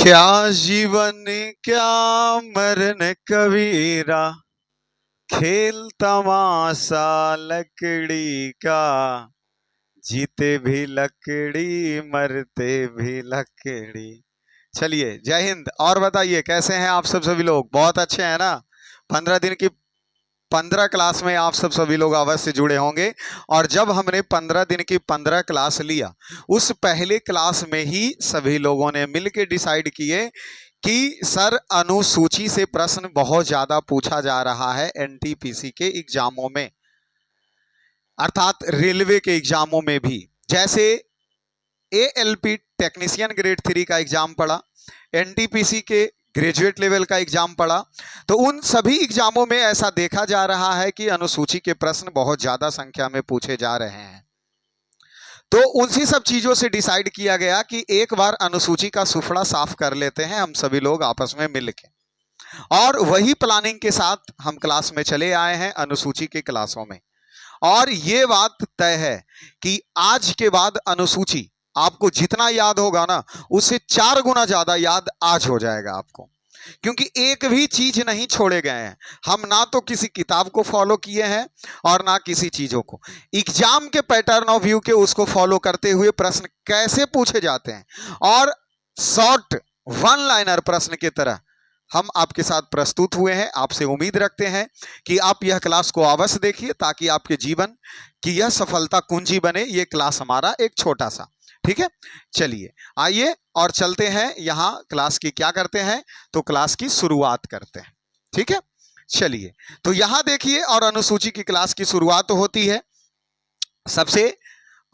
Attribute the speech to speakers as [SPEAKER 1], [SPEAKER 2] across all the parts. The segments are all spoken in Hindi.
[SPEAKER 1] क्या जीवन क्या मरण कबीरा, खेल तमाशा लकड़ी का, जीते भी लकड़ी मरते भी लकड़ी। चलिए, जय हिंद। और बताइए कैसे हैं आप सब सभी लोग? बहुत अच्छे हैं ना? 15 दिन की 15 क्लास में आप सब सभी लोग अवश्य जुड़े होंगे। और जब हमने 15 दिन की 15 क्लास लिया, उस पहले क्लास में ही सभी लोगों ने मिलकर डिसाइड किए कि सर अनुसूची से प्रश्न बहुत ज्यादा पूछा जा रहा है एनटीपीसी के एग्जामों में, अर्थात रेलवे के एग्जामों में भी। जैसे एएलपी टेक्नीशियन ग्रेड 3 का एग्जाम पड़ा, एनटीपीसी के ग्रेजुएट लेवल का एग्जाम पड़ा, तो उन सभी एग्जामों में ऐसा देखा जा रहा है कि अनुसूची के प्रश्न बहुत ज्यादा संख्या में पूछे जा रहे हैं। तो उसी सब चीजों से डिसाइड किया गया कि एक बार अनुसूची का सुफड़ा साफ कर लेते हैं हम सभी लोग आपस में मिलकर। और वही प्लानिंग के साथ हम क्लास में चले आए हैं अनुसूची की क्लासों में। और ये बात तय है कि आज के बाद अनुसूची आपको जितना याद होगा ना, उससे 4 गुना ज्यादा याद आज हो जाएगा आपको, क्योंकि एक भी चीज नहीं छोड़े गए हैं। हम ना तो किसी किताब को फॉलो किए हैं और ना किसी चीजों को। एग्जाम के पैटर्न ऑफ व्यू के उसको फॉलो करते हुए प्रश्न कैसे पूछे जाते हैं और शॉर्ट वन लाइनर प्रश्न की तरह हम आपके साथ प्रस्तुत हुए हैं। आपसे उम्मीद रखते हैं कि आप यह क्लास को अवश्य देखिए ताकि आपके जीवन की यह सफलता कुंजी बने। यह क्लास हमारा एक छोटा सा, ठीक है। चलिए आइए और चलते हैं। यहां क्लास की क्या करते हैं, तो क्लास की शुरुआत करते हैं, ठीक है। चलिए, तो यहां देखिए और अनुसूची की क्लास की शुरुआत होती है। सबसे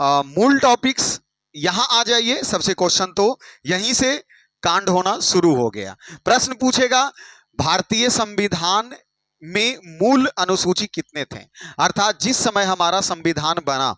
[SPEAKER 1] मूल टॉपिक्स यहां आ जाइए। सबसे क्वेश्चन तो यहीं से कांड होना शुरू हो गया। प्रश्न पूछेगा भारतीय संविधान में मूल अनुसूची कितने थे, अर्थात जिस समय हमारा संविधान बना,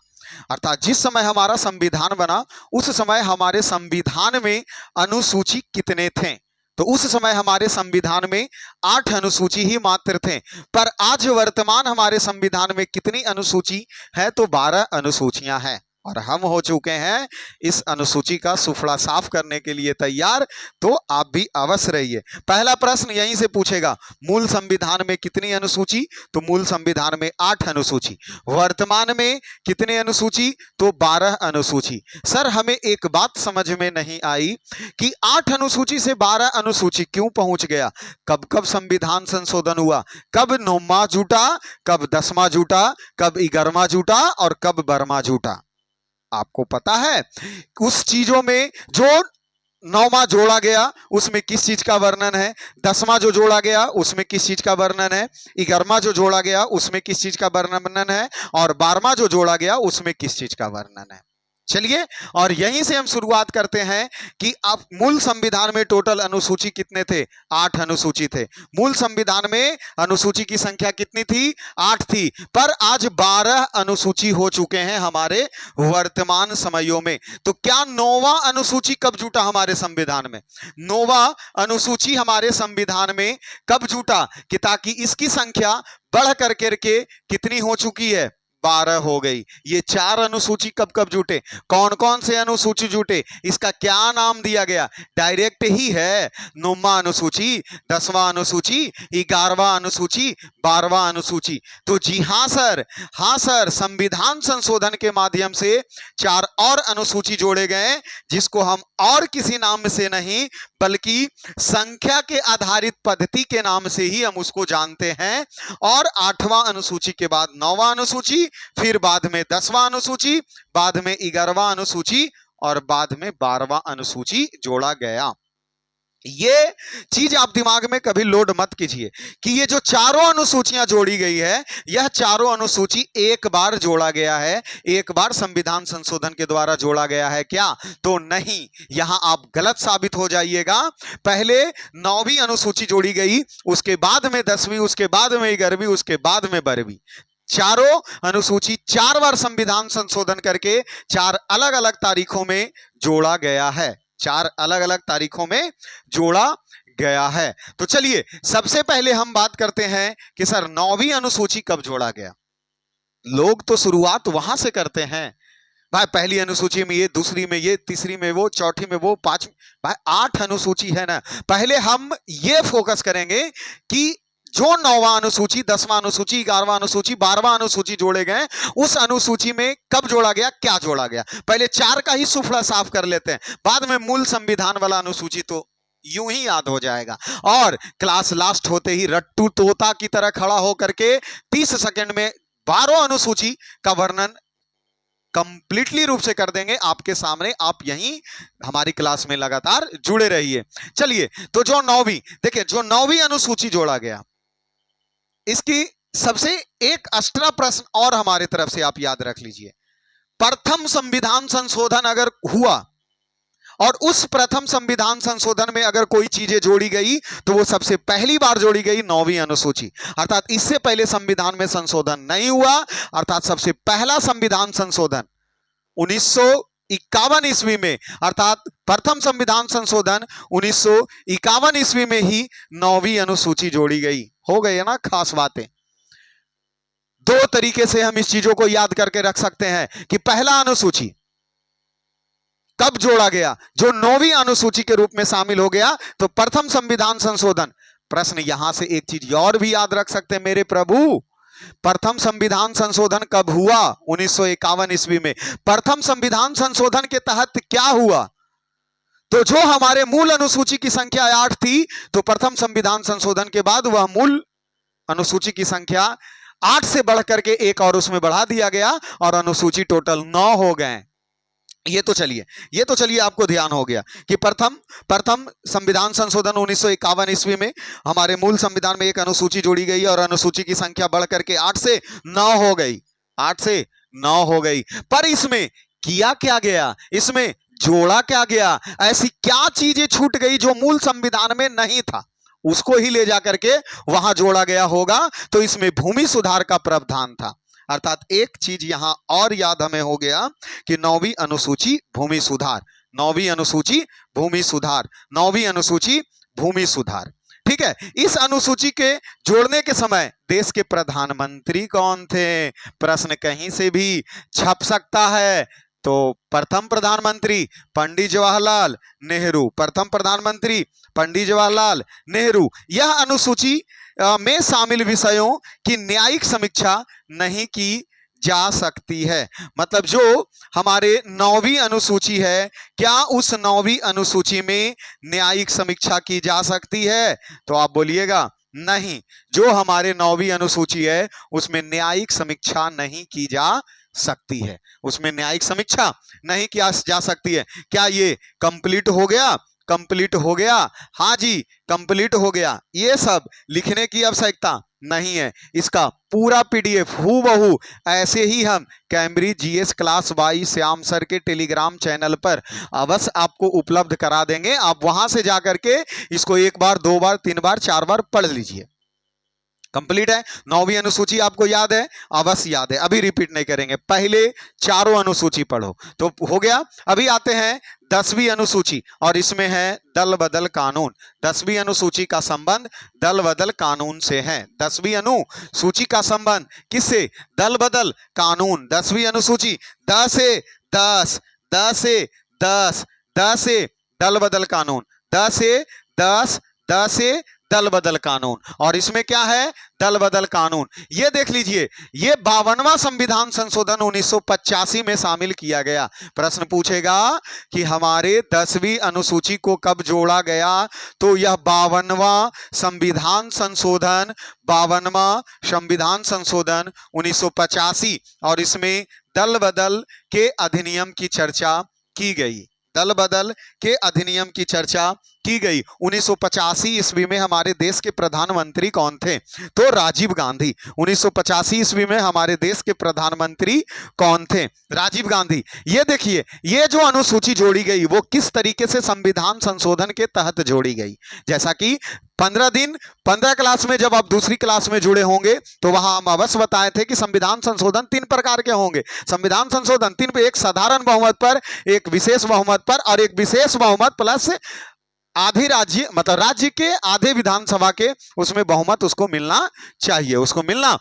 [SPEAKER 1] उस समय हमारे संविधान में अनुसूची कितने थे। तो उस समय हमारे संविधान में 8 अनुसूची ही मात्र थे। पर आज वर्तमान हमारे संविधान में कितनी अनुसूची है, तो 12 अनुसूचियां हैं। और हम हो चुके हैं इस अनुसूची का सुफड़ा साफ करने के लिए तैयार। तो आप भी अवश्य रहिए। पहला प्रश्न यहीं से पूछेगा, मूल संविधान में कितनी अनुसूची, तो मूल संविधान में 8 अनुसूची। वर्तमान में कितने अनुसूची, तो 12 अनुसूची। सर हमें एक बात समझ में नहीं आई कि 8 अनुसूची से 12 अनुसूची क्यों पहुंच गया। कब कब संविधान संशोधन हुआ, कब 9वां जुटा, कब 10वां जुटा, कब 11वां जुटा और कब 12वां जुटा। आपको पता है उस चीजों में जो 9वां जोड़ा गया उसमें किस चीज का वर्णन है, 10वां जो जोड़ा गया उसमें किस चीज का वर्णन है, 11वां जो जोड़ा गया उसमें किस चीज का वर्णन है, और 12वां जो जोड़ा गया उसमें किस चीज का वर्णन है। चलिए, और यहीं से हम शुरुआत करते हैं कि आप मूल संविधान में टोटल अनुसूची कितने थे, 8 अनुसूची थे। मूल संविधान में अनुसूची की संख्या कितनी थी, 8 थी। पर आज 12 अनुसूची हो चुके हैं हमारे वर्तमान समयों में। तो क्या 9वां अनुसूची कब जुटा हमारे संविधान में, 9वां अनुसूची हमारे संविधान में कब जुटा, कि ताकि इसकी संख्या बढ़ करके कितनी हो चुकी है, 12 हो गई। ये 4 अनुसूची कब कब जुटे, कौन कौन से अनुसूची जुटे, इसका क्या नाम दिया गया, डायरेक्ट ही है 9वां अनुसूची, 10वां अनुसूची, 11वां अनुसूची, 12वां अनुसूची। तो जी हाँ सर, हाँ सर, संविधान संशोधन के माध्यम से 4 और अनुसूची जोड़े गए, जिसको हम और किसी नाम से नहीं बल्कि संख्या के आधारित पद्धति के नाम से ही हम उसको जानते हैं। और 8वां अनुसूची के बाद 9वां अनुसूची, फिर बाद में 10वां अनुसूची, बाद में 11वां अनुसूची और बाद में 12वां अनुसूची जोड़ा गया। ये चीज आप दिमाग में कभी लोड मत कीजिए कि ये जो चारों अनुसूचियां जोड़ी गई है, यह चारों अनुसूची एक बार जोड़ा गया है, एक बार संविधान संशोधन के द्वारा जोड़ा गया है क्या, तो नहीं। यहां आप गलत साबित हो जाइएगा। पहले 9वीं अनुसूची जोड़ी गई, उसके बाद में 10वीं, उसके बाद में 11वीं, उसके बाद में 12वीं। चारों अनुसूची 4 बार संविधान संशोधन करके 4 अलग अलग तारीखों में जोड़ा गया है, 4 अलग अलग तारीखों में जोड़ा गया है। तो चलिए सबसे पहले हम बात करते हैं कि सर 9वीं अनुसूची कब जोड़ा गया। लोग तो शुरुआत वहां से करते हैं, भाई पहली अनुसूची में ये, दूसरी में ये, तीसरी में वो, चौथी में वो, पांचवी, भाई 8 अनुसूची है ना। पहले हम ये फोकस करेंगे कि जो 9वां अनुसूची, 10वां अनुसूची, 11वां अनुसूची, 12वां अनुसूची जोड़े गए, उस अनुसूची में कब जोड़ा गया, क्या जोड़ा गया। पहले 4 का ही सुफड़ा साफ कर लेते हैं, बाद में मूल संविधान वाला अनुसूची तो यूं ही याद हो जाएगा। और क्लास लास्ट होते ही रट्टू तोता की तरह खड़ा होकर के 30 सेकंड में 12 अनुसूची का वर्णन कंप्लीटली रूप से कर देंगे आपके सामने। आप यहीं हमारी क्लास में लगातार जुड़े रहिए। चलिए, तो जो 9वीं, देखिए जो 9वीं अनुसूची जोड़ा गया, इसकी सबसे एक एक्स्ट्रा प्रश्न और हमारे तरफ से आप याद रख लीजिए। प्रथम संविधान संशोधन अगर हुआ और उस प्रथम संविधान संशोधन में अगर कोई चीजें जोड़ी गई तो वो सबसे पहली बार जोड़ी गई 9वीं अनुसूची, अर्थात इससे पहले संविधान में संशोधन नहीं हुआ। अर्थात सबसे पहला संविधान संशोधन 1951 ईस्वी में, अर्थात प्रथम संविधान संशोधन 1951 ईस्वी में ही 9वीं अनुसूची जोड़ी गई। हो गई है ना खास बातें। 2 तरीके से हम इस चीजों को याद करके रख सकते हैं कि पहला अनुसूची कब जोड़ा गया, जो 9वीं अनुसूची के रूप में शामिल हो गया, तो प्रथम संविधान संशोधन। प्रश्न यहां से एक चीज और भी याद रख सकते हैं मेरे प्रभु, प्रथम संविधान संशोधन कब हुआ, 1951 ईस्वी में। प्रथम संविधान संशोधन के तहत क्या हुआ, तो जो हमारे मूल अनुसूची की संख्या 8 थी, तो प्रथम संविधान संशोधन के बाद वह मूल अनुसूची की संख्या 8 से बढ़कर के एक और उसमें बढ़ा दिया गया और अनुसूची टोटल 9 हो गए। ये तो चलिए आपको ध्यान हो गया कि प्रथम संविधान संशोधन 1951 ईस्वी में हमारे मूल संविधान में एक अनुसूची जोड़ी गई और अनुसूची की संख्या बढ़ करके 8 से 9 हो गई, 8 से 9 हो गई। पर इसमें किया क्या गया, इसमें जोड़ा क्या गया, ऐसी क्या चीजें छूट गई जो मूल संविधान में नहीं था, उसको ही ले जाकर के वहां जोड़ा गया होगा। तो इसमें भूमि सुधार का प्रावधान था। अर्थात एक चीज यहां और याद हमें हो गया कि 9वीं अनुसूची भूमि सुधार, 9वीं अनुसूची भूमि सुधार, 9वीं अनुसूची भूमि सुधार। ठीक है, इस अनुसूची के जोड़ने के समय देश के प्रधानमंत्री कौन थे, प्रश्न कहीं से भी छप सकता है। तो प्रथम प्रधानमंत्री पंडित जवाहरलाल नेहरू, प्रथम प्रधानमंत्री पंडित जवाहरलाल नेहरू। यह अनुसूची में शामिल विषयों की न्यायिक समीक्षा नहीं की जा सकती है। मतलब जो हमारे 9वीं अनुसूची है, क्या उस 9वीं अनुसूची में न्यायिक समीक्षा की जा सकती है, तो आप बोलिएगा नहीं। जो हमारे 9वीं अनुसूची है उसमें न्यायिक समीक्षा नहीं की जा सकती है, उसमें न्यायिक समीक्षा नहीं किया जा सकती है। क्या ये कंप्लीट हो गया, कंप्लीट हो गया, हाँ जी कंप्लीट हो गया, ये सब लिखने की आवश्यकता नहीं है। इसका पूरा पीडीएफ हूबहू ऐसे ही हम Cambridge GS class by Shyam sir के टेलीग्राम चैनल पर अवश्य आपको उपलब्ध करा देंगे। आप वहां से जाकर के इसको 1 बार 2 बार 3 बार 4 बार पढ़ लीजिए। कंप्लीट है। 9वीं अनुसूची आपको याद है, अवश्य याद है, अभी रिपीट नहीं करेंगे, पहले चारों अनुसूची पढ़ो तो हो गया। अभी आते हैं 10वीं अनुसूची और इसमें है दल बदल कानून। 10वीं अनुसूची का संबंध दल बदल कानून से है। 10वीं अनुसूची का संबंध किससे, दल बदल कानून। 10वीं अनुसूची 10 से 10, 10 से 10, 10 से दल बदल कानून, 10 से 10, 10 से दल बदल कानून। और इसमें क्या है, दल बदल कानून। ये देख लीजिए, ये 52वां संविधान संशोधन 1985 में शामिल किया गया। प्रश्न पूछेगा कि हमारे 10वीं अनुसूची को कब जोड़ा गया, तो यह 52वां संविधान संशोधन, 52वां संविधान संशोधन 1985, और इसमें दल बदल के अधिनियम की चर्चा की गई। दल बदल के अधिनियम की चर्चा की गई। 1985 ईस्वी में हमारे देश के प्रधानमंत्री कौन थे, तो राजीव गांधी। 1985 ईस्वी में हमारे देश के प्रधानमंत्री कौन थे, राजीव गांधी। ये देखिए, ये जो अनुसूची जोड़ी गई वो किस तरीके से संविधान संशोधन के तहत जोड़ी गई। जैसा कि 15 क्लास में जब आप दूसरी क्लास में जुड़े होंगे तो वहां हम अवश्य बताए थे कि संविधान संशोधन 3 प्रकार के होंगे। संविधान संशोधन 3 पे, एक साधारण बहुमत पर, एक विशेष बहुमत पर और एक विशेष बहुमत प्लस आधे राज्य, मतलब राज्य के आधे विधानसभा के उसमें बहुमत उसको मिलना चाहिए, उसको मिलना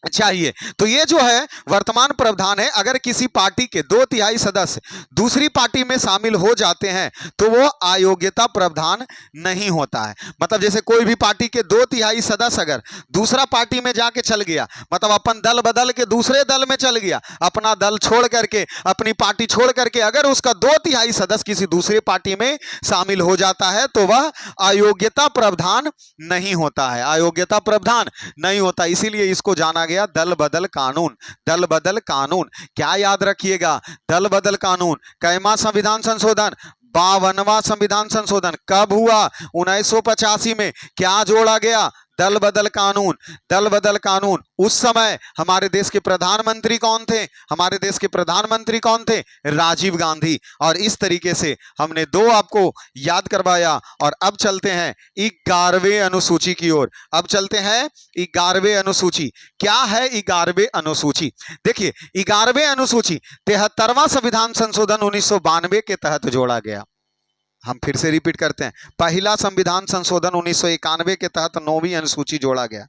[SPEAKER 1] चाहिए। तो ये जो है वर्तमान प्रावधान है, अगर किसी पार्टी के 2/3 सदस्य दूसरी पार्टी में शामिल हो जाते हैं तो वो अयोग्यता प्रावधान नहीं होता है। मतलब जैसे कोई भी पार्टी के 2/3 सदस्य अगर दूसरा पार्टी में जाके चल गया, मतलब अपन दल बदल के दूसरे दल में चल गया, अपना दल छोड़ करके, अपनी पार्टी छोड़ करके, अगर उसका 2/3 सदस्य किसी दूसरी पार्टी में शामिल हो जाता है तो वह अयोग्यता प्रावधान नहीं होता है, अयोग्यता प्रावधान नहीं होता। इसीलिए इसको जाना गया दल बदल कानून। दल बदल कानून क्या याद रखिएगा, दल बदल कानून। कैमा संविधान संशोधन, 52वां संविधान संशोधन कब हुआ? 1985 में। क्या जोड़ा गया? दल बदल कानून। दल बदल कानून। उस समय हमारे देश के प्रधानमंत्री कौन थे? हमारे देश के प्रधानमंत्री कौन थे? राजीव गांधी। और इस तरीके से हमने दो आपको याद करवाया और अब चलते हैं 11वें अनुसूची की ओर। अब चलते हैं 11वें अनुसूची। क्या है 11वें अनुसूची? देखिए 11वें अनुसूची 73वां संविधान संशोधन 1992 के तहत जोड़ा गया। हम फिर से रिपीट करते हैं, पहला संविधान संशोधन 1991 के तहत 9वीं अनुसूची जोड़ा गया।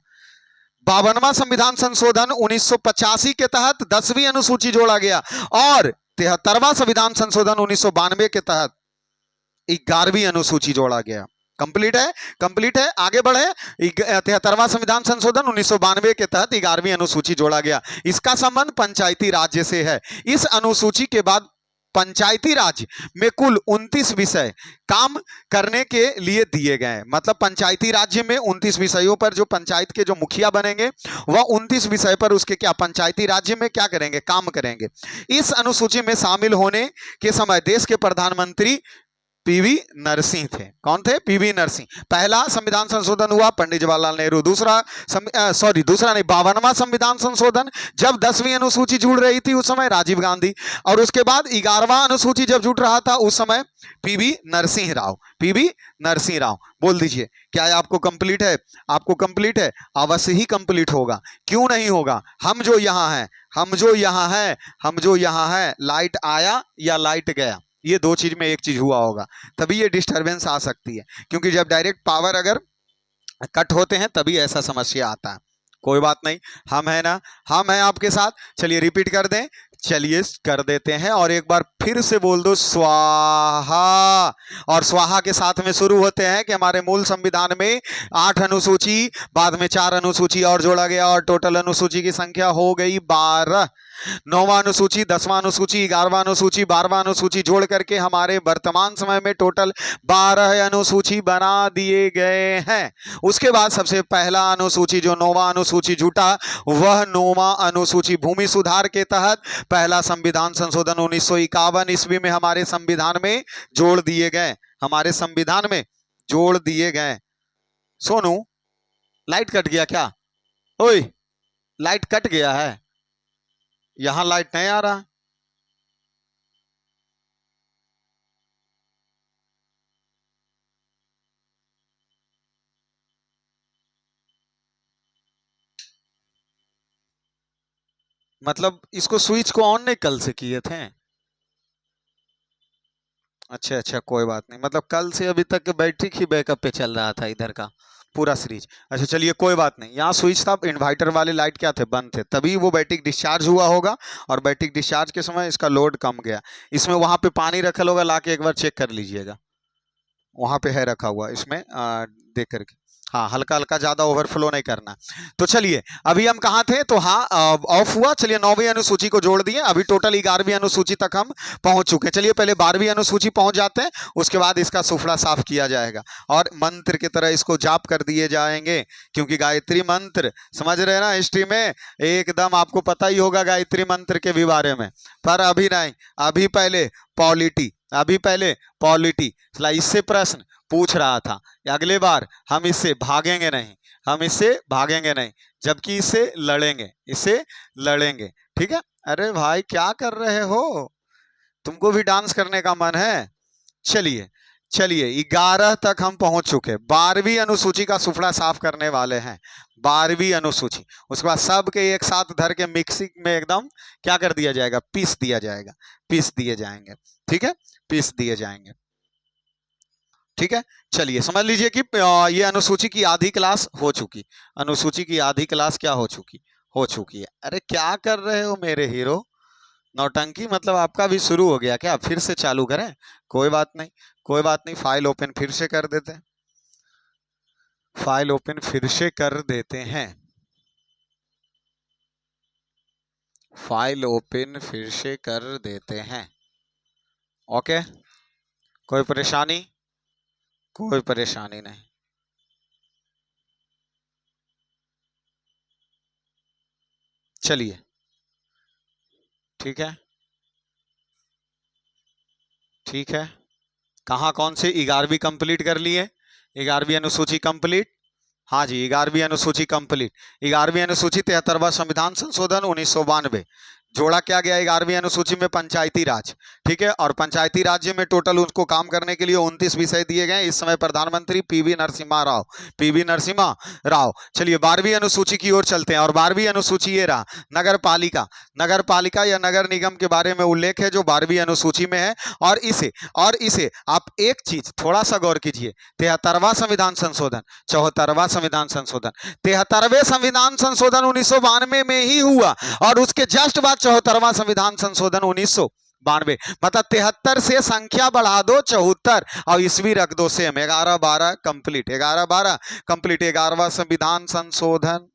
[SPEAKER 1] 52वां संविधान संशोधन 1985 के तहत 10वीं अनुसूची जोड़ा गया और 73वां संविधान संशोधन 1992 के तहत 11वीं अनुसूची जोड़ा गया। कंप्लीट है, कंप्लीट है। आगे बढ़े। 73वां संविधान संशोधन 1992 के तहत 11वीं अनुसूची जोड़ा गया। इसका संबंध पंचायती राज्य से है। इस अनुसूची के बाद पंचायती राज में कुल 29 विषय काम करने के लिए दिए गए हैं। मतलब पंचायती राज्य में 29 विषयों पर जो पंचायत के जो मुखिया बनेंगे वह 29 विषय पर उसके क्या पंचायती राज्य में क्या करेंगे? काम करेंगे। इस अनुसूची में शामिल होने के समय देश के प्रधानमंत्री पीवी नरसिंह थे। कौन थे? पीवी नरसिंह। पहला संविधान संशोधन हुआ पंडित जवाहरलाल नेहरू। दूसरा नहीं, 52वां संविधान संशोधन जब 10वीं अनुसूची जुड़ रही थी उस समय राजीव गांधी, और उसके बाद 11वां अनुसूची जब जुड़ रहा था उस समय पीवी नरसिंह राव। पीवी नरसिंह राव। बोल दीजिए क्या है? आपको कंप्लीट है? आपको कंप्लीट है? अवश्य ही कंप्लीट होगा। क्यों नहीं होगा? हम जो यहाँ हैं, हम जो यहाँ हैं, हम जो यहाँ हैं, लाइट आया या लाइट गया, ये दो चीज में एक चीज हुआ होगा, तभी ये डिस्टरबेंस आ सकती है। क्योंकि जब डायरेक्ट पावर अगर कट होते हैं तभी ऐसा समस्या आता है। कोई बात नहीं, हम है ना, हम हैं आपके साथ। चलिए रिपीट कर दें, चलिए कर देते हैं और एक बार फिर से बोल दो स्वाहा। और स्वाहा के साथ में शुरू होते हैं कि हमारे मूल संविधान में 8 अनुसूची, बाद में 4 अनुसूची और जोड़ा गया और टोटल अनुसूची की संख्या हो गई 12। 9वां अनुसूची, 10वां अनुसूची, 11वां अनुसूची, 12वां अनुसूची जोड़ करके हमारे वर्तमान समय में टोटल 12 अनुसूची बना दिए गए हैं। उसके बाद सबसे पहला अनुसूची जो 9वां अनुसूची जुटा वह 9वां अनुसूची भूमि सुधार के तहत पहला संविधान संशोधन 1951 ईस्वी में हमारे संविधान में जोड़ दिए गए। हमारे संविधान में जोड़ दिए गए। सोनू लाइट कट गया क्या? ओए लाइट कट गया है, यहां लाइट नहीं आ रहा। मतलब इसको स्विच को ऑन नहीं कल से किए थे? अच्छा अच्छा कोई बात नहीं, मतलब कल से अभी तक बैटरी ही बैकअप पे चल रहा था इधर का पूरा सीरीज। अच्छा चलिए कोई बात नहीं, यहाँ स्विच था, इन्वर्टर वाले लाइट क्या थे? बंद थे, तभी वो बैटरी डिस्चार्ज हुआ होगा और बैटरी डिस्चार्ज के समय इसका लोड कम गया। इसमें वहां पे पानी रखल होगा, लाके एक बार चेक कर लीजिएगा, वहां पे है रखा हुआ इसमें देख करके। हाँ हल्का हल्का, ज्यादा ओवरफ्लो नहीं करना। तो चलिए अभी हम कहाँ थे? तो हाँ ऑफ हुआ। चलिए 9वीं अनुसूची को जोड़ दिए, अभी टोटल 11वीं अनुसूची तक हम पहुंच चुके हैं। चलिए पहले 12वीं अनुसूची पहुंच जाते हैं, उसके बाद इसका सुफड़ा साफ किया जाएगा और मंत्र की तरह इसको जाप कर दिए जाएंगे। क्योंकि गायत्री मंत्र समझ रहे हैं ना, हिस्ट्री में एकदम आपको पता ही होगा गायत्री मंत्र के भी बारे में, पर अभी नहीं, अभी पहले पॉलिटी, अभी पहले पॉलिटी। इससे प्रश्न पूछ रहा था, अगले बार हम इससे भागेंगे नहीं, हम इससे भागेंगे नहीं, जबकि इससे लड़ेंगे, इससे लड़ेंगे। ठीक है? अरे भाई क्या कर रहे हो? तुमको भी डांस करने का मन है? चलिए चलिए 11 तक हम पहुंच चुके। 12वीं अनुसूची का सुफड़ा साफ करने वाले हैं। 12वीं अनुसूची, उसके बाद सबके एक साथ धर के मिक्सिंग में एकदम क्या कर दिया जाएगा? पीस दिया जाएगा, पीस दिए जाएंगे। ठीक है? पीस दिए जाएंगे। ठीक है? चलिए समझ लीजिए कि ये अनुसूची की आधी क्लास हो चुकी, अनुसूची की आधी क्लास क्या हो चुकी? हो चुकी है। अरे क्या कर रहे हो मेरे हीरो, नौटंकी मतलब आपका भी शुरू हो गया क्या? फिर से चालू करें? कोई बात नहीं, कोई बात नहीं, फाइल ओपन फिर से कर देते हैं, फाइल ओपन फिर से कर देते हैं, फाइल ओपन फिर से कर देते हैं। ओके, कोई परेशानी? कोई परेशानी नहीं। चलिए ठीक है, ठीक है। कहाँ कौन से 11वीं कंप्लीट कर लिए? 11वीं अनुसूची कंप्लीट, हाँ जी 11वीं अनुसूची कंप्लीट। 11वीं अनुसूची 73वां संविधान संशोधन 1992, जोड़ा क्या गया 11वीं अनुसूची में? पंचायती राज। ठीक है, और पंचायती राज्य में टोटल उनको काम करने के लिए 29 विषय दिए गए। इस समय प्रधानमंत्री पीवी नरसिम्हा राव, पीवी नरसिम्हा राव। चलिए 12वीं अनुसूची की ओर चलते हैं, और 12वीं अनुसूची ये रहा, नगर पालिका। नगर पालिका या नगर निगम के बारे में उल्लेख है जो 12वीं अनुसूची में है। और इसे आप एक चीज थोड़ा सा गौर कीजिए, 73वां संविधान संशोधन, 74वां संविधान संशोधन, 73वें संविधान संशोधन 1992 में ही हुआ, और उसके जस्ट बाद 74वां संविधान संशोधन 1992। मतलब 73 से संख्या बढ़ा दो 74 और ईस्वी रख दो सेम, 11-12 कंप्लीट, 11-12 कंप्लीट। 11वां संविधान संशोधन,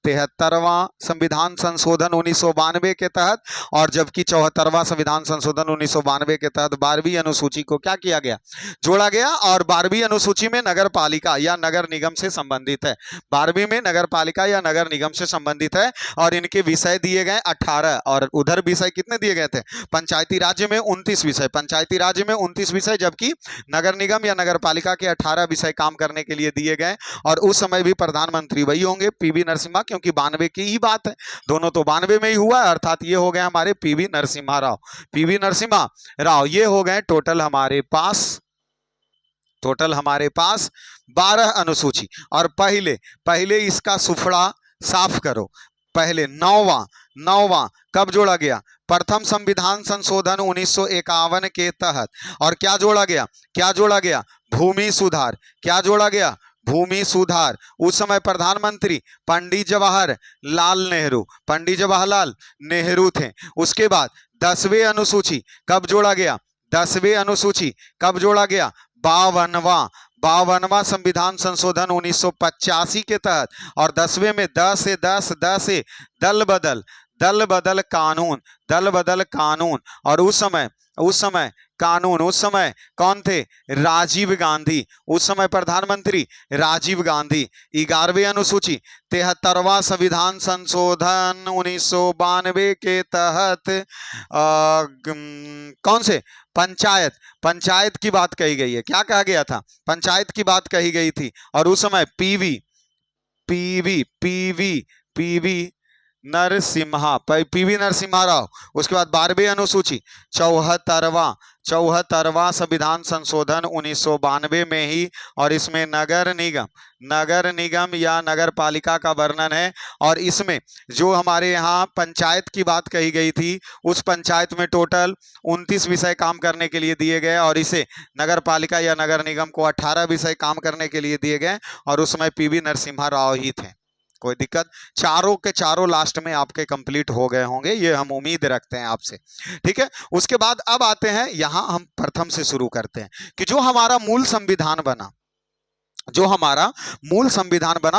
[SPEAKER 1] 73वां संविधान संशोधन 1992 के तहत, और जबकि 74वां संविधान संशोधन 1992 के तहत 12वीं अनुसूची को क्या किया गया? जोड़ा गया। और 12वीं अनुसूची में नगर पालिका या नगर निगम से संबंधित है, 12वीं में नगर पालिका या नगर निगम से संबंधित है, और इनके विषय दिए गए 18, और उधर विषय कितने दिए गए थे? पंचायती राज्य में 29 विषय, पंचायती राज्य में 29 विषय, जबकि नगर निगम या नगर पालिका के 18 विषय काम करने के लिए दिए गए। और उस समय भी प्रधानमंत्री वही होंगे, पीवी नरसिम्हा, क्योंकि 92 की ही बात है, दोनों तो 92 में ही हुआ, अर्थात ये हो गए हमारे पीवी नरसिम्हा राव, पीवी नरसिम्हा राव। ये हो गए टोटल हमारे पास, टोटल हमारे पास 12 अनुसूची। और पहले इसका सुफड़ा साफ करो। पहले नौवां कब जोड़ा गया? प्रथम संविधान संशोधन 1951 के तहत। और क्या जोड़ा गया? क्या जोड़ा गया? भूमि सुधार। क्या जोड़ा गया? भूमि सुधार। उस समय प्रधानमंत्री पंडित जवाहरलाल नेहरू, पंडित जवाहरलाल नेहरू थे। उसके बाद 10वीं अनुसूची कब जोड़ा गया? 10वीं अनुसूची कब जोड़ा गया? 52वां संविधान संशोधन 1985 के तहत। और 10वें में 10 से दल बदल कानून। और उस समय कानून, उस समय कौन थे? राजीव गांधी, उस समय प्रधानमंत्री राजीव गांधी। 11वीं अनुसूची 73वां संविधान संशोधन 1992 के तहत कौन से? पंचायत की बात कही गई है। क्या कहा गया था? पंचायत की बात कही गई थी। और उस समय पीवी नरसिम्हा राव। उसके बाद 12वीं अनुसूची 74वां संविधान संशोधन 1992 में ही, और इसमें नगर निगम या नगर पालिका का वर्णन है। और इसमें जो हमारे यहाँ पंचायत की बात कही गई थी, उस पंचायत में टोटल 29 विषय काम करने के लिए दिए गए, और इसे नगर पालिका या नगर निगम को 18 विषय काम करने के लिए दिए गए, और उसमें पीवी नरसिम्हा राव ही थे। कोई दिक्कत? चारों के चारों लास्ट में आपके कंप्लीट हो गए होंगे, ये हम उम्मीद रखते हैं आपसे। ठीक है, उसके बाद अब आते हैं यहां, हम प्रथम से शुरू करते हैं कि जो हमारा मूल संविधान बना,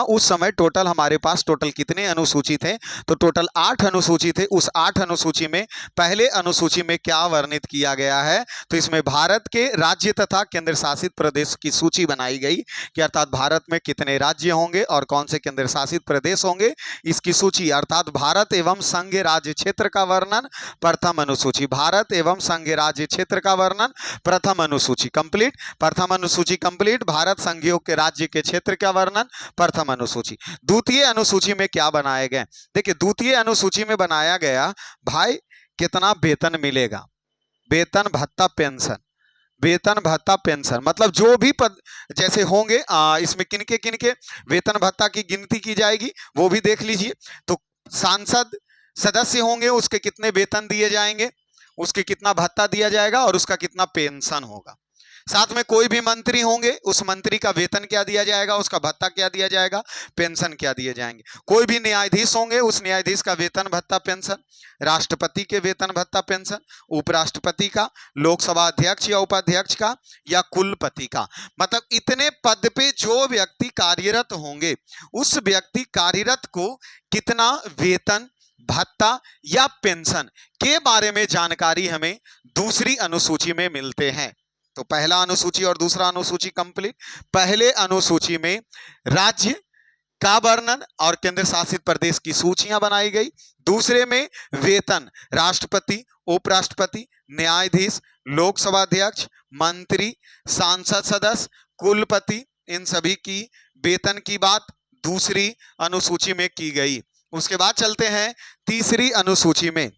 [SPEAKER 1] उस समय टोटल हमारे पास टोटल कितने अनुसूची थे? तो टोटल 8 अनुसूची थे। उस 8 अनुसूची में पहले अनुसूची में क्या वर्णित किया गया है? तो इसमें भारत के राज्य तथा केंद्र शासित प्रदेश की सूची बनाई गई, कि अर्थात भारत में कितने राज्य होंगे और कौन से केंद्र शासित प्रदेश होंगे, इसकी सूची, अर्थात भारत एवं संघ राज्य क्षेत्र का वर्णन, प्रथम अनुसूची। भारत एवं संघ राज्य क्षेत्र का वर्णन, प्रथम अनुसूची कंप्लीट। प्रथम अनुसूची कंप्लीट। भारत संघीय के राज्य के क्षेत्र का वर्णन, प्रथम अनुसूची। द्वितीय अनुसूची में क्या बनाए गए? देखिए द्वितीय अनुसूची में बनाया गया, भाई कितना वेतन मिलेगा, वेतन भत्ता पेंशन, मतलब जो भी पद जैसे होंगे, इसमें किनके वेतन भत्ता की गिनती की जाएगी, वो भी देख लीजिए। तो सांसद सदस्य होंगे, उसके कितने वेतन दिए जाएंगे, उसके कितना भत्ता दिया जाएगा, और उसका कितना पेंशन होगा। साथ में कोई भी मंत्री होंगे, उस मंत्री का वेतन क्या दिया जाएगा, उसका भत्ता क्या दिया जाएगा, पेंशन क्या दिए जाएंगे। कोई भी न्यायाधीश होंगे, उस न्यायाधीश का वेतन भत्ता पेंशन, राष्ट्रपति के वेतन भत्ता पेंशन, उपराष्ट्रपति का, लोकसभा अध्यक्ष या उपाध्यक्ष का, या कुलपति का। मतलब इतने पद पे जो व्यक्ति कार्यरत होंगे, उस व्यक्ति कार्यरत को कितना वेतन, भत्ता या पेंशन के बारे में जानकारी हमें दूसरी अनुसूची में मिलते हैं। तो पहला अनुसूची और दूसरा अनुसूची कंप्लीट। पहले अनुसूची में राज्य का वर्णन और केंद्र शासित प्रदेश की सूचियां बनाई गई। दूसरे में वेतन, राष्ट्रपति, उपराष्ट्रपति, न्यायाधीश, लोकसभा अध्यक्ष, मंत्री, सांसद सदस्य, कुलपति, इन सभी की वेतन की बात दूसरी अनुसूची में की गई। उसके बाद चलते हैं तीसरी अनुसूची में।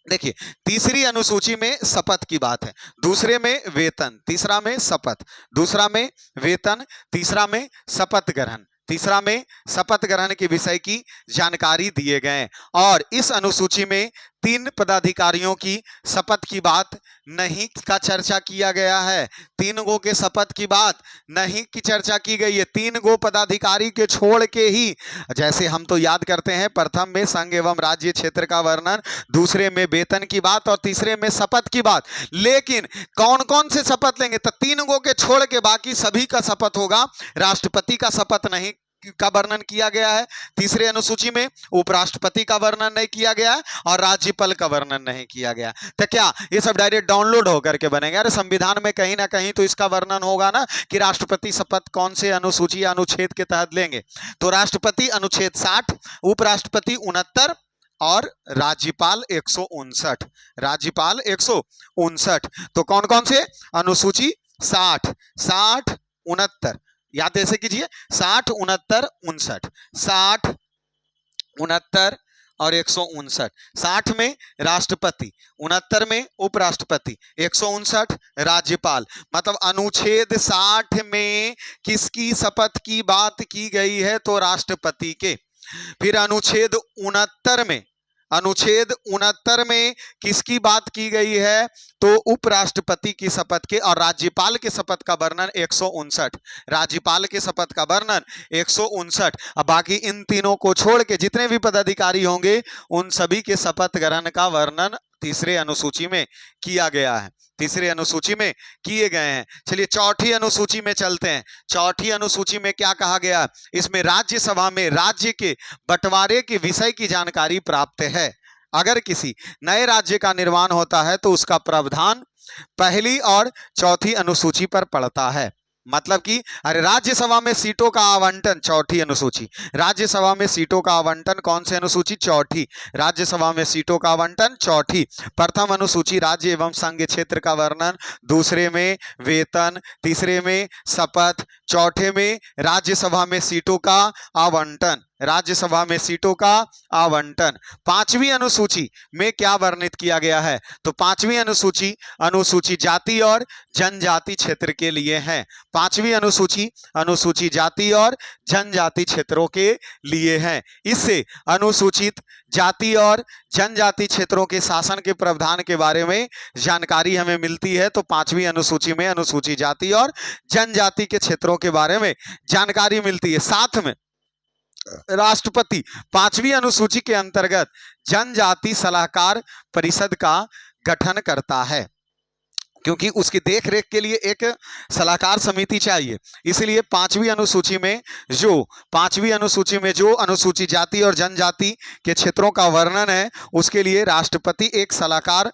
[SPEAKER 1] देखिए, तीसरी अनुसूची में शपथ की बात है, दूसरे में वेतन, तीसरा में शपथ, दूसरा में वेतन, तीसरा में शपथ ग्रहण, तीसरा में शपथ ग्रहण के विषय की जानकारी दिए गए। और इस अनुसूची में 3 पदाधिकारियों की शपथ की बात नहीं का चर्चा किया गया है। 3 गो के शपथ की बात नहीं की चर्चा की गई है। 3 गो पदाधिकारी के छोड़ के ही, जैसे हम तो याद करते हैं, प्रथम में संघ एवं राज्य क्षेत्र का वर्णन, दूसरे में वेतन की बात और तीसरे में शपथ की बात। लेकिन कौन कौन से शपथ लेंगे, तो 3 गो के छोड़ के बाकी सभी का शपथ होगा। राष्ट्रपति का शपथ नहीं का वर्णन किया गया है तीसरे अनुसूची में, उपराष्ट्रपति का वर्णन नहीं किया गया है और राज्यपाल का वर्णन नहीं किया गया। तो क्या ये सब डायरेक्ट डाउनलोड होकर के बनेंगे? अरे संविधान में कहीं ना कहीं तो इसका वर्णन होगा ना कि राष्ट्रपति शपथ कौन से अनुसूची या अनुच्छेद के तहत लेंगे। तो राष्ट्रपति अनुच्छेद 60, उपराष्ट्रपति 69 और राज्यपाल 159। राज्यपाल 159। तो कौन कौन से अनुसूची? 60, 60, 69, याद ऐसे कीजिए, 60, 69, 59, 60, 69 और 159। 60 में राष्ट्रपति, 69 में उपराष्ट्रपति, 159 राज्यपाल। मतलब अनुच्छेद 60 में किसकी शपथ की बात की गई है? तो राष्ट्रपति के। फिर अनुच्छेद 69 में, अनुच्छेद 69 में किसकी बात की गई है? तो उपराष्ट्रपति की शपथ के। और राज्यपाल के शपथ का वर्णन 159, राज्यपाल के शपथ का वर्णन 159। अब बाकी इन तीनों को छोड़ के जितने भी पदाधिकारी होंगे उन सभी के शपथ ग्रहण का वर्णन तीसरे अनुसूची में किया गया है, तीसरे अनुसूची में किए गए हैं। चलिए चौथी अनुसूची में चलते हैं। चौथी अनुसूची में क्या कहा गया? इसमें राज्यसभा में राज्य के बंटवारे के विषय की जानकारी प्राप्त है। अगर किसी नए राज्य का निर्माण होता है तो उसका प्रावधान पहली और चौथी अनुसूची पर पड़ता है। मतलब कि अरे राज्यसभा में सीटों का आवंटन, चौथी अनुसूची। राज्यसभा में सीटों का आवंटन कौन से अनुसूची? चौथी। राज्यसभा में सीटों का आवंटन चौथी। प्रथम अनुसूची राज्य एवं संघ क्षेत्र का वर्णन, दूसरे में वेतन, तीसरे में शपथ, चौथे में राज्यसभा में सीटों का आवंटन, राज्यसभा में सीटों का आवंटन। पांचवी अनुसूची में क्या वर्णित किया गया है? तो पांचवी अनुसूची अनुसूची जाति और जनजाति क्षेत्र के लिए है। पांचवी अनुसूची अनुसूची जाति और जनजाति क्षेत्रों के लिए है। इससे अनुसूचित जाति और जनजाति क्षेत्रों के शासन के प्रावधान के बारे में जानकारी हमें मिलती है। तो पांचवी अनुसूची में अनुसूचित जाति और जनजाति के क्षेत्रों के बारे में जानकारी मिलती है। साथ में राष्ट्रपति पांचवी अनुसूची के अंतर्गत जनजाति सलाहकार परिषद का गठन करता है, क्योंकि उसकी देखरेख के लिए एक सलाहकार समिति चाहिए। इसलिए पांचवी अनुसूची में जो अनुसूचित जाति और जनजाति के क्षेत्रों का वर्णन है, उसके लिए राष्ट्रपति एक सलाहकार,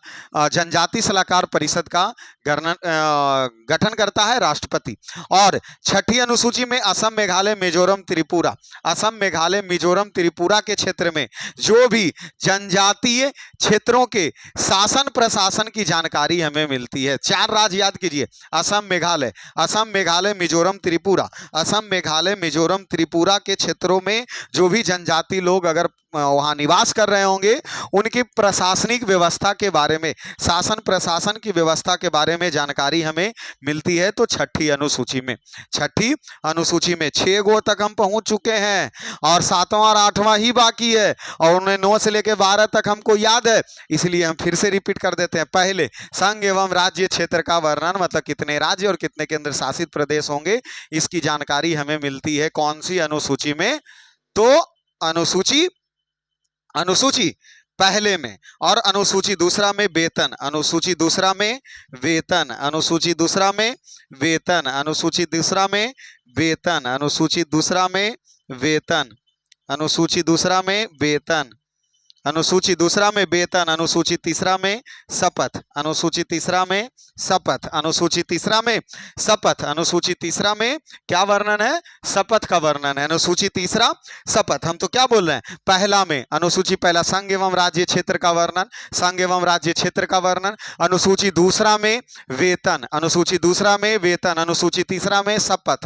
[SPEAKER 1] जनजाति सलाहकार परिषद का गठन करता है राष्ट्रपति। और छठी अनुसूची में असम, मेघालय, मिजोरम, त्रिपुरा, असम, मेघालय, मिजोरम, त्रिपुरा के क्षेत्र में जो भी जनजातीय क्षेत्रों के शासन प्रशासन की जानकारी हमें मिलती है। 4 राज्य याद कीजिए, असम, मेघालय, मिजोरम, त्रिपुरा। असम, मेघालय, मिजोरम, त्रिपुरा के क्षेत्रों में जो भी जनजाति लोग अगर वहाँ निवास कर रहे होंगे उनकी प्रशासनिक व्यवस्था के बारे में, शासन प्रशासन की व्यवस्था के बारे में जानकारी हमें मिलती है। तो छठी अनुसूची में, छठी अनुसूची में 6 गो तक हम पहुंच चुके हैं और 7वां और 8वां ही बाकी है और उन्हें 9 से लेकर 12 तक हमको याद है, इसलिए हम फिर से रिपीट कर देते हैं। पहले संघ एवं राज्य क्षेत्र का वर्णन, मतलब कितने राज्य और कितने केंद्र शासित प्रदेश होंगे, इसकी जानकारी हमें मिलती है कौन सी अनुसूची में? तो अनुसूची पहले में, और अनुसूची दूसरा में वेतन, अनुसूची दूसरा में वेतन, अनुसूची दूसरा में वेतन, अनुसूची दूसरा में वेतन, अनुसूची दूसरा में वेतन, अनुसूची दूसरा में वेतन, अनुसूची दूसरा में वेतन, अनुसूची तीसरा में शपथ, अनुसूची तीसरा में शपथ, अनुसूची तीसरा में शपथ, अनुसूची तीसरा में क्या वर्णन है? शपथ का वर्णन है। अनुसूची तीसरा शपथ। हम तो क्या बोल रहे हैं? पहला में अनुसूची पहला संघ एवं राज्य क्षेत्र का वर्णन, संघ एवं राज्य क्षेत्र का वर्णन। अनुसूची दूसरा में वेतन, अनुसूची दूसरा में वेतन, अनुसूची तीसरा में शपथ,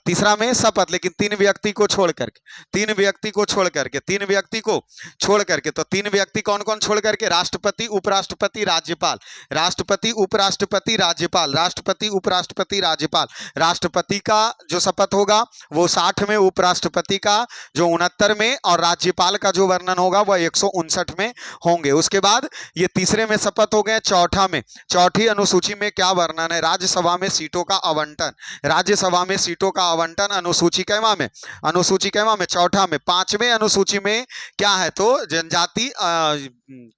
[SPEAKER 1] तीसरा में शपथ, लेकिन 3 व्यक्ति को छोड़ करके, 3 व्यक्ति को छोड़ करके, 3 व्यक्ति को छोड़ करके। तो 3 व्यक्ति कौन कौन छोड़ करके? राष्ट्रपति, उपराष्ट्रपति, राज्यपाल, राष्ट्रपति, उपराष्ट्रपति, राज्यपाल, राष्ट्रपति, उपराष्ट्रपति, राज्यपाल। राष्ट्रपति का जो शपथ होगा वो 60 में, उपराष्ट्रपति का जो 69 में और राज्यपाल का जो वर्णन होगा वह 159 में होंगे। उसके बाद ये तीसरे में शपथ हो गए। चौथा में, चौथी अनुसूची में क्या वर्णन है? राज्यसभा में सीटों का आवंटन, राज्यसभा में सीटों का आवंटन। अनुसूची कैवा में, अनुसूची कैवा में? चौथा में। 5वें अनुसूची में क्या है? तो जनजाति,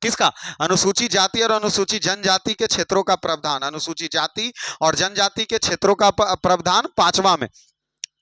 [SPEAKER 1] किसका? अनुसूची जाति और अनुसूची जनजाति के क्षेत्रों का प्रावधान, अनुसूची जाति और जनजाति के क्षेत्रों का प्रावधान 5वां में।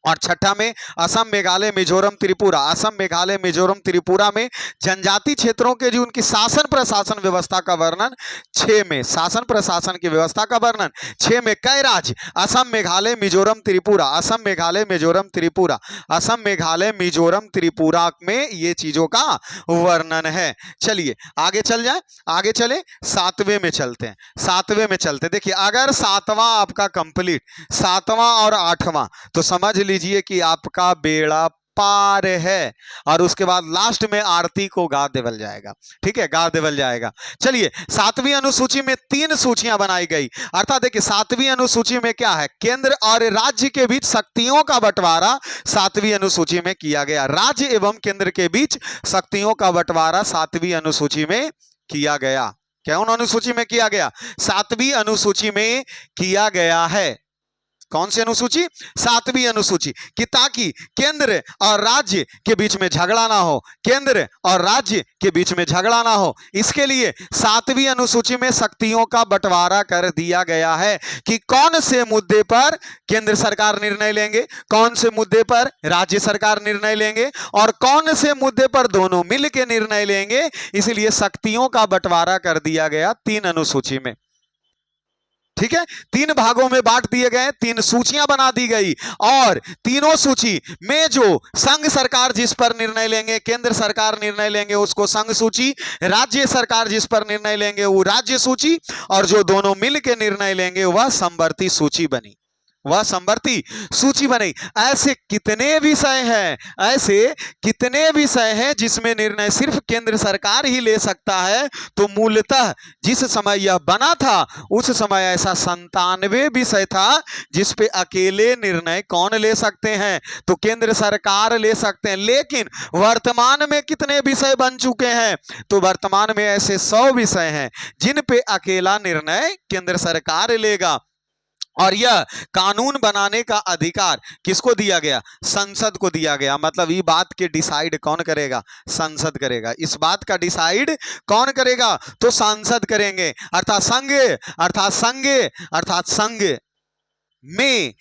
[SPEAKER 1] और छठा में असम, मेघालय, मिजोरम, त्रिपुरा, असम, मेघालय, मिजोरम, त्रिपुरा में जनजाति क्षेत्रों के जो उनकी शासन प्रशासन व्यवस्था का वर्णन 6 में, शासन प्रशासन की व्यवस्था का वर्णन 6 में। कई राज्य? असम, मेघालय, मिजोरम, त्रिपुरा, असम, मेघालय, मिजोरम, त्रिपुरा, असम, मेघालय, मिजोरम, त्रिपुरा में ये चीजों का वर्णन है। चलिए आगे चल जाए, आगे चले, 7वें में चलते हैं, 7वें में चलते हैं। देखिए अगर 7वां आपका कंप्लीट, 7वां और 8वां, तो समझ लीजिए कि आपका बेड़ा पार है और उसके बाद लास्ट में आरती को गा देवल जाएगा। ठीक है, गा देवल जाएगा। चलिए 7वीं अनुसूची में 3 सूचियां बनाई गई, अर्थात देखिए 7वीं अनुसूची में क्या है? केंद्र और राज्य के बीच शक्तियों का बंटवारा 7वीं अनुसूची में किया गया। राज्य एवं केंद्र के बीच शक्तियों का बंटवारा 7वीं अनुसूची में किया गया। कौन अनुसूची में किया गया? 7वीं अनुसूची में किया गया है। कौन सी अनुसूची? 7वीं अनुसूची, कि ताकि केंद्र और राज्य के बीच में झगड़ा ना हो, केंद्र और राज्य के बीच में झगड़ा ना हो, इसके लिए 7वीं अनुसूची में शक्तियों का बंटवारा कर दिया गया है कि कौन से मुद्दे पर केंद्र सरकार निर्णय लेंगे, कौन से मुद्दे पर राज्य सरकार निर्णय लेंगे और कौन से मुद्दे पर दोनों मिल के निर्णय लेंगे। इसलिए शक्तियों का बंटवारा कर दिया गया 3 अनुसूची में। ठीक है, 3 भागों में बांट दिए गए, 3 सूचियां बना दी गई और तीनों सूची में जो संघ सरकार जिस पर निर्णय लेंगे, केंद्र सरकार निर्णय लेंगे उसको संघ सूची, राज्य सरकार जिस पर निर्णय लेंगे वो राज्य सूची और जो दोनों मिल के निर्णय लेंगे वह समवर्ती सूची बनी, वह समवर्ती सूची बनी। ऐसे कितने विषय हैं, ऐसे कितने विषय हैं जिसमें निर्णय सिर्फ केंद्र सरकार ही ले सकता है। तो मूलतः जिस समय यह बना था उस समय ऐसा 97 विषय था जिस पे अकेले निर्णय कौन ले सकते हैं? तो केंद्र सरकार ले सकते हैं। लेकिन वर्तमान में कितने विषय बन चुके हैं? तो वर्तमान में ऐसे 100 विषय हैं जिन पे अकेला निर्णय केंद्र सरकार लेगा और यह कानून बनाने का अधिकार किसको दिया गया? संसद को दिया गया। मतलब ये बात के डिसाइड कौन करेगा? संसद करेगा। इस बात का डिसाइड कौन करेगा? तो सांसद करेंगे। अर्थात संघ में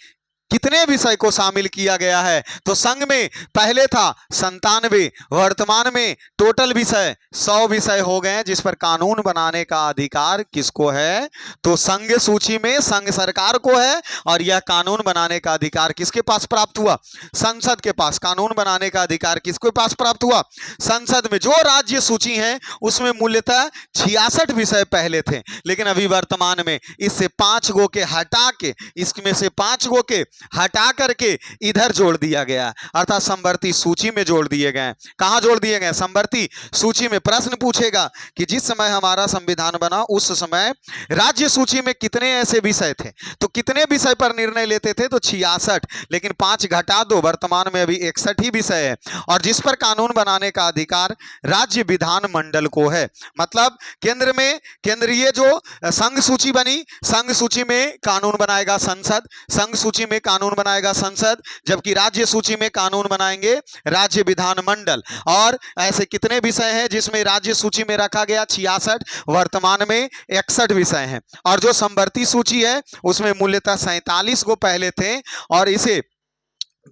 [SPEAKER 1] कितने विषय को शामिल किया गया है? तो संघ में पहले था 97, वर्तमान में टोटल विषय 100 विषय हो गए जिस पर कानून बनाने का अधिकार किसको है? तो संघ सूची में संघ सरकार को है और यह कानून बनाने का अधिकार किसके पास प्राप्त हुआ? संसद के पास। कानून बनाने का अधिकार किसके पास प्राप्त हुआ? संसद में। जो राज्य सूची है उसमें मूलतः 66 विषय पहले थे, लेकिन अभी वर्तमान में इससे 5 गो के हटा के, इसमें से 5 गो के हटा करके इधर जोड़ दिया गया, अर्थात समवर्ती सूची में जोड़ दिए गए। कहां जोड़ दिए गए? समवर्ती सूची में। प्रश्न पूछेगा कि जिस समय हमारा संविधान बना उस समय राज्य सूची में कितने ऐसे विषय थे, तो कितने विषय पर निर्णय लेते थे? तो 66, लेकिन 5 घटा दो, वर्तमान में अभी 61 ही विषय है। और जिस पर कानून बनाने का अधिकार राज्य विधान मंडल को है। मतलब केंद्र में केंद्रीय जो संघ सूची बनी, संघ सूची में कानून बनाएगा संसद, संघ सूची में कानून बनाएगा संसद, जबकि राज्य सूची में कानून बनाएंगे राज्य विधान मंडल। और ऐसे कितने विषय हैं जिसमें राज्य सूची में रखा गया? 66, वर्तमान में 61 विषय हैं। और जो समवर्ती सूची है उसमें मूल्यतः 47 को पहले थे, और इसे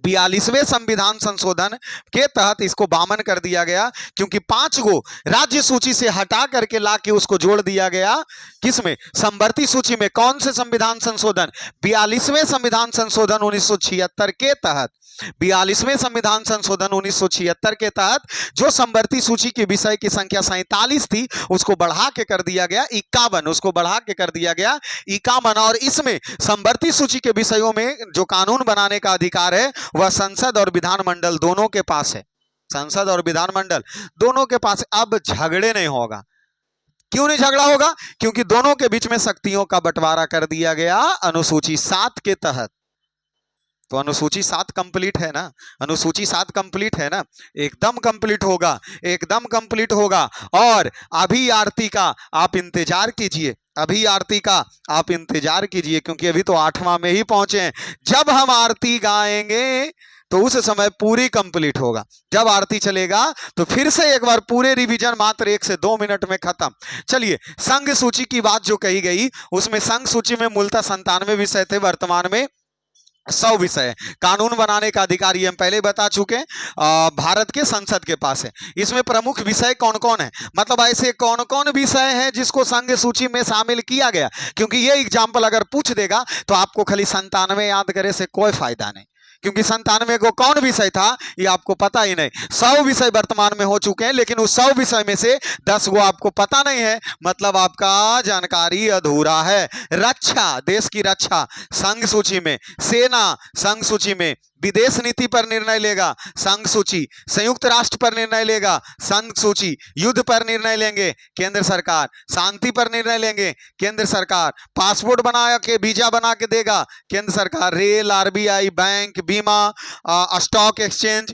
[SPEAKER 1] 42वें संविधान संशोधन के तहत इसको 52 कर दिया गया, क्योंकि 5 को राज्य सूची से हटा करके लाके उसको जोड़ दिया गया किसमें? समवर्ती सूची में। कौन से संविधान संशोधन? 42वें संविधान संशोधन 1976 के तहत। 42वें संविधान संशोधन 1976 के तहत जो समवर्ती सूची के विषय की संख्या 47 थी उसको बढ़ा के कर दिया गया 51, उसको बढ़ा के कर दिया गया 51। और इसमें समवर्ती सूची के विषयों में जो कानून बनाने का अधिकार है वह संसद और विधानमंडल दोनों के पास है, संसद और विधानमंडल दोनों के पास। अब झगड़े नहीं होगा। क्यों नहीं झगड़ा होगा? क्योंकि दोनों के बीच में शक्तियों का बंटवारा कर दिया गया अनुसूची 7 के तहत। तो अनुसूची 7 कंप्लीट है ना, अनुसूची 7 कंप्लीट है ना, एकदम कंप्लीट होगा, एकदम कंप्लीट होगा। और अभी आरती का आप इंतजार कीजिए, अभी आरती का आप इंतजार कीजिए, क्योंकि अभी तो 8वां में ही पहुंचे हैं। जब हम आरती गाएंगे तो उस समय पूरी कंप्लीट होगा। जब आरती चलेगा तो फिर से एक बार पूरे रिवीजन मात्र 1 से 2 मिनट में खत्म। चलिए, संघ सूची की बात जो कही गई उसमें संघ सूची में मूलतः 97 विषय थे, वर्तमान में 100 विषय। कानून बनाने का अधिकार ये हम पहले बता चुके हैं भारत के संसद के पास है। इसमें प्रमुख विषय कौन कौन है, मतलब ऐसे कौन कौन विषय हैं जिसको संघ सूची में शामिल किया गया, क्योंकि ये एग्जाम्पल अगर पूछ देगा तो आपको खाली 97 याद करे से कोई फायदा नहीं, क्योंकि 97 को कौन विषय था ये आपको पता ही नहीं। 100 विषय वर्तमान में हो चुके हैं, लेकिन उस 100 विषय में से 10 को आपको पता नहीं है, मतलब आपका जानकारी अधूरा है। रक्षा, देश की रक्षा संघ सूची में, सेना संघ सूची में, विदेश नीति पर निर्णय लेगा संघ सूची, संयुक्त राष्ट्र पर निर्णय लेगा संघ सूची, युद्ध पर निर्णय लेंगे केंद्र सरकार, शांति पर निर्णय लेंगे केंद्र सरकार, पासपोर्ट बना के वीजा बना के देगा केंद्र सरकार, रेल, आरबीआई, बैंक, बीमा, स्टॉक एक्सचेंज,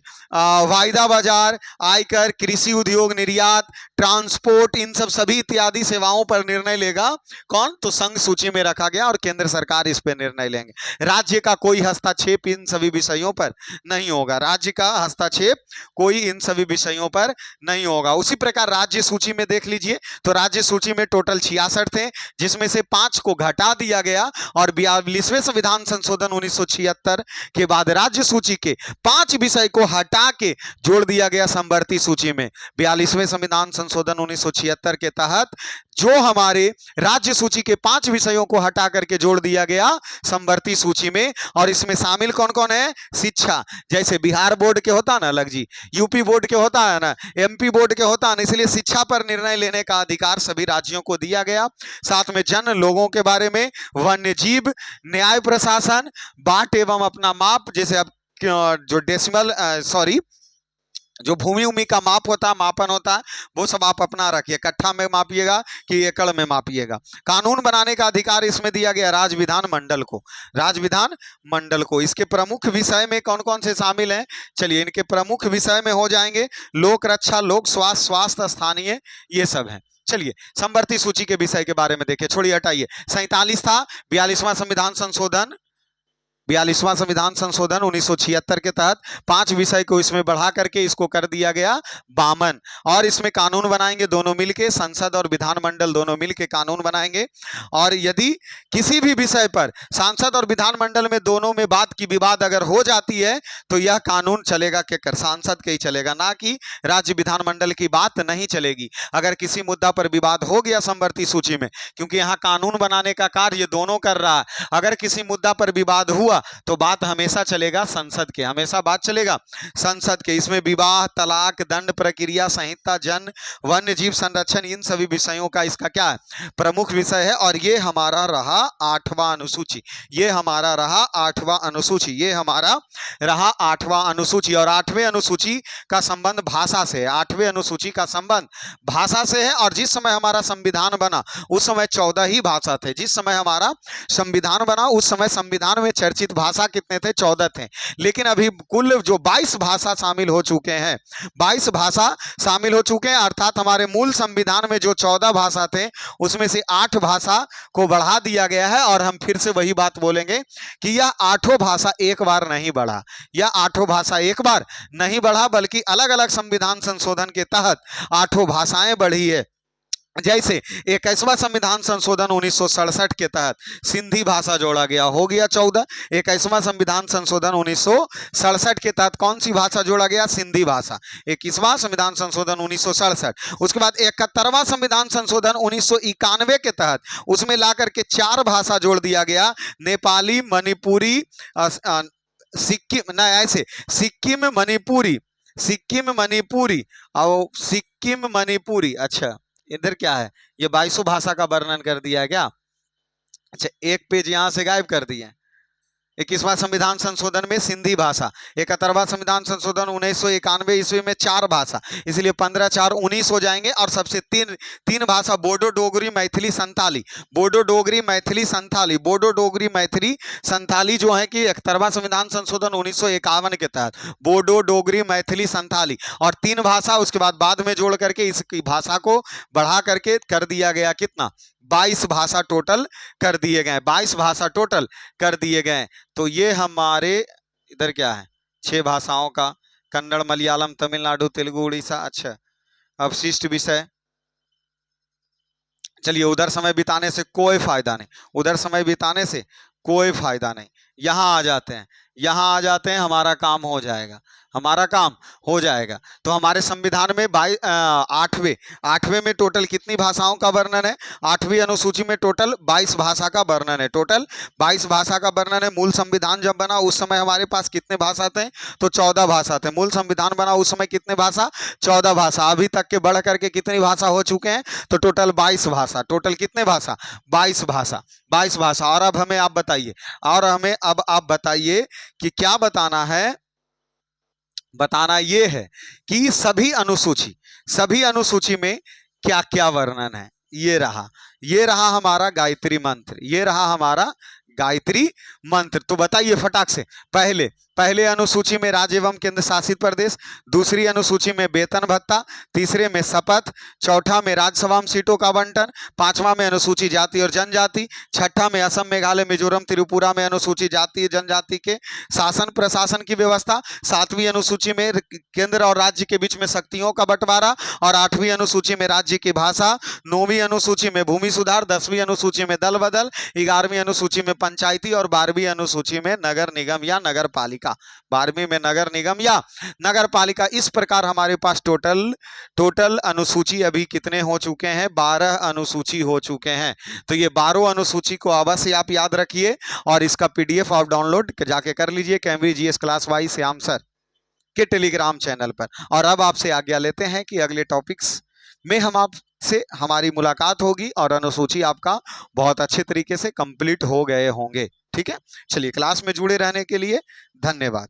[SPEAKER 1] वायदा बाजार, आयकर, कृषि उद्योग, निर्यात, ट्रांसपोर्ट, इन सब सभी इत्यादि सेवाओं पर निर्णय लेगा कौन? तो संघ सूची में रखा गया और केंद्र सरकार इस पर निर्णय लेंगे। राज्य का कोई हस्तक्षेप इन सभी विषयों पर नहीं होगा, राज्य का हस्तक्षेप कोई इन सभी विषयों पर नहीं होगा। उसी प्रकार राज्य सूची में देख लीजिए, तो राज्य सूची में टोटल 66 थे, जिसमें से 5 को घटा दिया गया और 42वें संविधान संशोधन 1976 के बाद राज्य सूची के 5 विषय को हटा के जोड़ दिया गया समवर्ती सूची में। 42वें संविधान संशोधन 1976 के तहत जो हमारे राज्य सूची के 5 विषयों को हटा करके जोड़ दिया गया समवर्ती सूची में, और इसमें शामिल कौन कौन है? शिक्षा, जैसे बिहार बोर्ड के होता ना अलग जी, यूपी बोर्ड के होता है ना, एमपी बोर्ड के होता है ना, इसलिए शिक्षा पर निर्णय लेने का अधिकार सभी राज्यों को दिया गया। साथ में जन लोगों के बारे में, वन्य जीव, न्याय प्रशासन, बाट एवं अपना माप, जैसे अब जो डेसिमल जो भूमि उमी का माप होता है, मापन होता है, वो सब आप अपना रखिए, कट्ठा में मापिएगा कि एकड़ में मापिएगा। कानून बनाने का अधिकार इसमें दिया गया राज्य विधान मंडल को, राज्य विधान मंडल को। इसके प्रमुख विषय में कौन कौन से शामिल हैं? चलिए, इनके प्रमुख विषय में हो जाएंगे लोक रक्षा, लोक स्वास्थ्य, स्वास्थ्य स्थानीय, ये सब है। चलिए, समवर्ती सूची के विषय के बारे में देखिए, छोड़िए हटाइए। 47 था 42वां संविधान संशोधन, 42वां संविधान संशोधन 1976 के तहत 5 विषय को इसमें बढ़ा करके इसको कर दिया गया 52, और इसमें कानून बनाएंगे दोनों मिलके, संसद और विधानमंडल दोनों मिलके कानून बनाएंगे। और यदि किसी भी विषय पर सांसद और विधानमंडल में दोनों में बात की विवाद अगर हो जाती है तो यह कानून चलेगा केकर? सांसद के ही चलेगा, ना कि राज्य विधानमंडल की बात नहीं चलेगी। अगर किसी मुद्दा पर विवाद हो गया समवर्ती सूची में, क्योंकि यहाँ कानून बनाने का कार्य दोनों कर रहा है, अगर किसी मुद्दा पर विवाद हुआ हुआ तो बात हमेशा चलेगा संसद के, हमेशा बात चलेगा संसद के। इसमें विवाह, तलाक, दंड प्रक्रिया संहिता, जन वन्य जीव संरक्षण, इन सभी विषयों का इसका क्या है, प्रमुख विषय है। और ये हमारा रहा 8वां अनुसूची, ये हमारा रहा 8वां अनुसूची, ये हमारा रहा 8वां अनुसूची। और 8वें अनुसूची का संबंध भाषा से है, 8वें अनुसूची का संबंध भाषा से है। और जिस समय हमारा संविधान बना उस समय 14 ही भाषा थे। जिस समय हमारा संविधान बना उस समय संविधान में चर्चित भाषा कितने थे, 14 थे। लेकिन अभी कुल जो 22 भाषा शामिल हो चुके हैं, 22 भाषा शामिल हो चुके हैं। अर्थात हमारे मूल संविधान में जो 14 भाषा थे उसमें से 8 भाषा को बढ़ा दिया गया है। और हम फिर से वही बात बोलेंगे कि यह 8 भाषा एक बार नहीं बढ़ा, यह 8 भाषा एक बार नहीं बढ़ा, बल्कि अलग अलग संविधान संशोधन के तहत 8 भाषाएं बढ़ी है। जैसे 21वां संविधान संशोधन 1967 के तहत सिंधी भाषा जोड़ा गया, हो गया 14। 21वां संविधान संशोधन 1967 के तहत कौन सी भाषा जोड़ा गया, सिंधी भाषा, 21वां संविधान संशोधन 1967। उसके बाद 71वां संविधान संशोधन 1991 के तहत उसमें ला करके 4 भाषा जोड़ दिया गया, नेपाली, मणिपुरी, सिक्किम, ना ऐसे सिक्किम मणिपुरी, सिक्किम मणिपुरी और सिक्किम मणिपुरी। अच्छा इधर क्या है, ये 22 भाषा का वर्णन कर दिया है क्या। अच्छा एक पेज यहां से गायब कर दिए। 21वां संविधान संशोधन में सिंधी भाषा, 71वां संविधान संशोधन 1991 ईस्वी में 4 भाषा, इसलिए 15 4 19 हो जाएंगे। और सबसे तीन भाषा बोडो, डोगरी, मैथिली, संथाली, बोडो, डोगरी, मैथिली, संथाली, बोडो, डोगरी, मैथिली, संथाली जो है कि 71वां संविधान संशोधन 1951 के तहत बोडो, डोगरी, मैथिली, संथाली और 3 भाषा। उसके बाद में जोड़ करके इसकी भाषा को बढ़ा करके कर दिया गया कितना, 22 भाषा टोटल कर दिए गए, 22 भाषा टोटल कर दिए गए। तो ये हमारे इधर क्या है, 6 भाषाओं का, कन्नड़, मलयालम, तमिलनाडु, तेलुगु, उड़ीसा। अच्छा अवशिष्ट विषय, चलिए उधर समय बिताने से कोई फायदा नहीं, उधर समय बिताने से कोई फायदा नहीं। यहां आ जाते हैं, यहां आ जाते हैं, हमारा काम हो जाएगा, हमारा काम हो जाएगा। तो हमारे संविधान में 8वें में टोटल कितनी भाषाओं का वर्णन है, 8वीं अनुसूची में टोटल 22 भाषा का वर्णन है, टोटल 22 भाषा का वर्णन है। मूल संविधान जब बना उस समय हमारे पास कितने भाषा थे, तो 14 भाषा थे। मूल संविधान बना उस समय कितने भाषा, 14 भाषा। अभी तक के बढ़ करके कितनी भाषा हो चुके हैं, तो टोटल 22 भाषा, टोटल कितने भाषा, 22 भाषा, 22 भाषा। और अब हमें आप बताइए, और हमें अब आप बताइए कि क्या बताना है। बताना यह है कि सभी अनुसूची में क्या क्या वर्णन है। ये रहा हमारा गायत्री मंत्र, ये रहा हमारा गायत्री मंत्र। तो बताइए फटाक से, पहले अनुसूची में राज्य एवं केंद्र शासित प्रदेश, दूसरी अनुसूची में वेतन भत्ता, तीसरे में शपथ, चौथा में राज्यसभा में सीटों का आवंटन, 5वां में अनुसूची जाति और जनजाति, 6ठा में असम, मेघालय, मिजोरम, त्रिपुरा में अनुसूची जाति जनजाति के शासन प्रशासन की व्यवस्था, 7वीं अनुसूची में केंद्र और राज्य के बीच में शक्तियों का बंटवारा, और 8वीं अनुसूची में राज्य की भाषा, 9वीं अनुसूची में भूमि सुधार, 10वीं अनुसूची में दल बदल, 11वीं अनुसूची में पंचायती और 12वीं अनुसूची में नगर निगम या नगर पालिका, 12वीं में नगर निगम या नगर पालिका। इस प्रकार हमारे पास टोटल अनुसूची अभी कितने हो चुके हैं, 12 अनुसूची हो चुके हैं। तो ये 12 अनुसूची को अवश्य आप याद रखिए और इसका पीडीएफ आप डाउनलोड जाके कर लीजिए Cambridge GS class by Shyam sir के टेलीग्राम चैनल पर। और अब आपसे आज्ञा लेते हैं कि अगले टॉपिक्स में हम आपसे हमारी मुलाकात होगी और अनुसूची आपका बहुत अच्छे तरीके से कंप्लीट हो गए होंगे। ठीक है, चलिए क्लास में जुड़े रहने के लिए धन्यवाद।